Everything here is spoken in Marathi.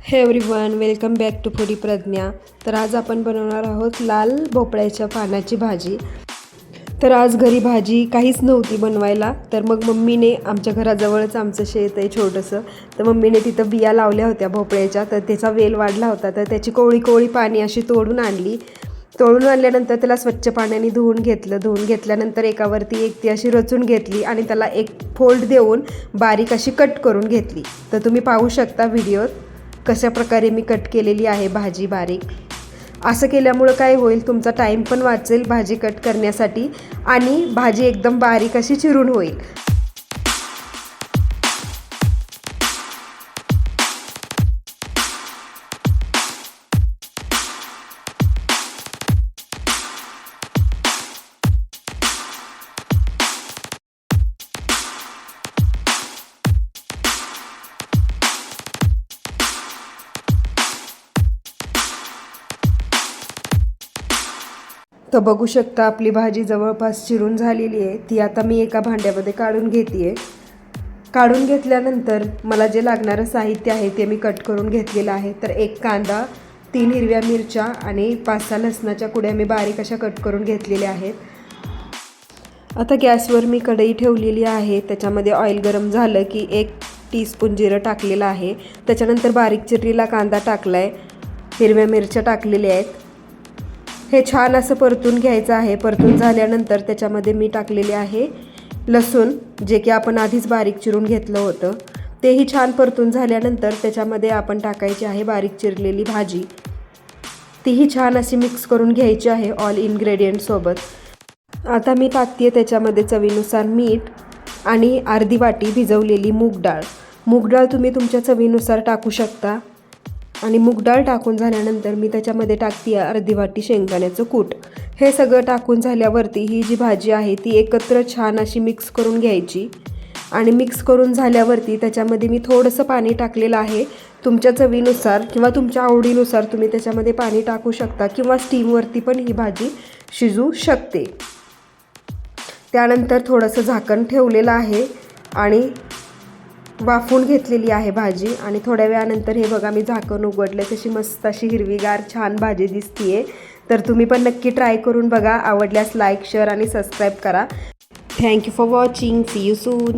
हे everyone, welcome back to foodie Pragya. तर आज आपण बनवणार आहोत लाल भोपळ्याच्या पानाची भाजी। तर आज घरी भाजी काहीच नव्हती बनवायला, तर मग मम्मीने आमच्या घराजवळच आमचं शेत आहे छोटंसं, तर मम्मीने तिथं बिया लावल्या होत्या भोपळ्याच्या। तर त्याचा वेल वाढला होता, तर त्याची कोवळी कोवळी पाणी अशी तोडून आणली। तोडून आणल्यानंतर त्याला स्वच्छ पाण्याने धुवून घेतलं। धुवून घेतल्यानंतर एकावरती एक ती अशी रचून घेतली आणि त्याला एक फोल्ड देऊन बारीक अशी कट करून घेतली। तर तुम्ही पाहू शकता व्हिडिओत कशा प्रकारे मी कट केलेली आहे भाजी बारीक। असं केल्यामुळं काय होईल, तुमचा टाईम पण वाचेल भाजी कट करण्यासाठी आणि भाजी एकदम बारीक अशी चिरून होईल। तर बघू शकता आपली भाजी जवळपास चिरून झालेली आहे। ती आता मी एका भांड्यामध्ये काढून घेते। काढून घेतल्यानंतर मला जे लागणारं साहित्य आहे ते मी कट करून घेतलेलं आहे। तर एक कांदा, 3 हिरव्या मिरच्या आणि 5-6 लसणाच्या कुड्या मी बारीक अशा कट करून घेतलेल्या आहेत। आता गॅसवर मी कढई ठेवलेली आहे। त्याच्यामध्ये ऑइल गरम झालं की 1 टीस्पून जिरं टाकलेलं आहे। त्याच्यानंतर बारीक चिरलेला कांदा टाकला आहे, हिरव्या मिरच्या टाकलेल्या आहेत। हे छान असं परतून घ्यायचं आहे। परतून झाल्यानंतर त्याच्यामध्ये मी टाकलेले आहे लसूण, जे की आपण आधीच बारीक चिरून घेतलं होतं। तेही छान परतून झाल्यानंतर त्याच्यामध्ये आपण टाकायची आहे बारीक चिरलेली भाजी। तीही छान अशी मिक्स करून घ्यायची आहे ऑल इन्ग्रेडियंटसोबत। आता मी टाकते त्याच्यामध्ये चवीनुसार मीठ आणि अर्धी वाटी भिजवलेली मूग डाळ। मूग डाळ तुम्ही तुमच्या चवीनुसार टाकू शकता। आणि मूग डाळ टाकून झाल्यानंतर मी त्याच्यामध्ये टाकते अर्धी वाटी शेंगदाण्याचं कूट। हे सगळं टाकून झाल्यावरती ही जी भाजी आहे ती एकत्र छान अशी मिक्स करून घ्यायची। आणि मिक्स करून झाल्यावरती त्याच्यामध्ये मी थोडंसं पाणी टाकलेलं आहे। तुमच्या चवीनुसार किंवा तुमच्या आवडीनुसार तुम्ही त्याच्यामध्ये पाणी टाकू शकता किंवा स्टीमवरती पण ही भाजी शिजू शकते। त्यानंतर थोडंसं झाकण ठेवलेलं आहे आणि वाफवून घेतलेली आहे भाजी। आणि थोड्या वेळानंतर हे बघा मी झाकण उघडलं, तशी मस्त अशी हिरवीगार छान भाजी दिसतीये। तर तुम्ही पण नक्की ट्राय करून बघा। आवडल्यास लाईक, शेअर आणि सबस्क्राईब करा। Thank you for watching. See you soon.